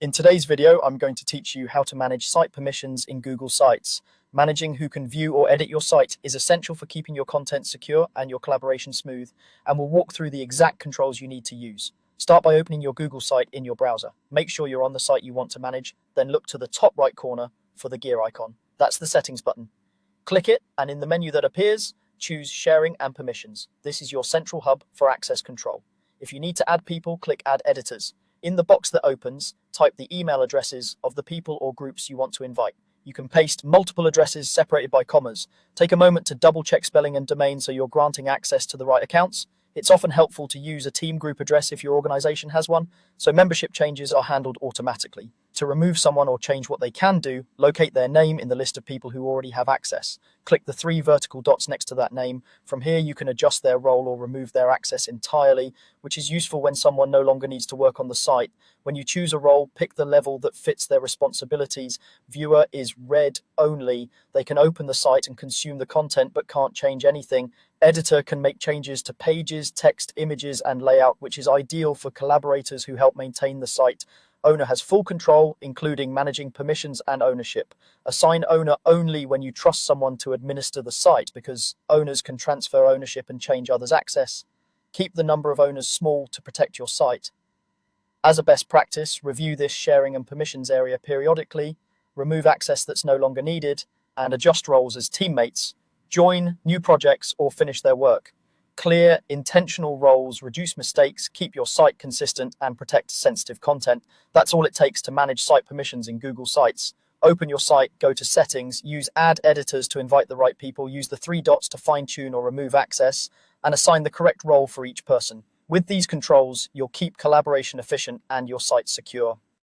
In today's video, I'm going to teach you how to manage site permissions in Google Sites. Managing who can view or edit your site is essential for keeping your content secure and your collaboration smooth, and we'll walk through the exact controls you need to use. Start by opening your Google site in your browser. Make sure you're on the site you want to manage, then look to the top right corner for the gear icon. That's the settings button. Click it, and in the menu that appears, choose Sharing and Permissions. This is your central hub for access control. If you need to add people, click Add Editors. In the box that opens, type the email addresses of the people or groups you want to invite. You can paste multiple addresses separated by commas. Take a moment to double check spelling and domain so you're granting access to the right accounts. It's often helpful to use a team group address if your organization has one, so membership changes are handled automatically. To remove someone or change what they can do, locate their name in the list of people who already have access. Click the 3 vertical dots next to that name. From here, you can adjust their role or remove their access entirely, which is useful when someone no longer needs to work on the site. When you choose a role, pick the level that fits their responsibilities. Viewer is read only. They can open the site and consume the content but can't change anything. Editor can make changes to pages, text, images, and layout, which is ideal for collaborators who help maintain the site. Owner has full control, including managing permissions and ownership. Assign owner only when you trust someone to administer the site, because owners can transfer ownership and change others' access. Keep the number of owners small to protect your site. As a best practice, review this sharing and permissions area periodically, remove access that's no longer needed, and adjust roles as teammates, join new projects, or finish their work. Clear, intentional roles reduce mistakes, keep your site consistent, and protect sensitive content. That's all it takes to manage site permissions in Google Sites. Open your site, go to Settings, use Add Editors to invite the right people, use the 3 dots to fine-tune or remove access, and assign the correct role for each person. With these controls, you'll keep collaboration efficient and your site secure.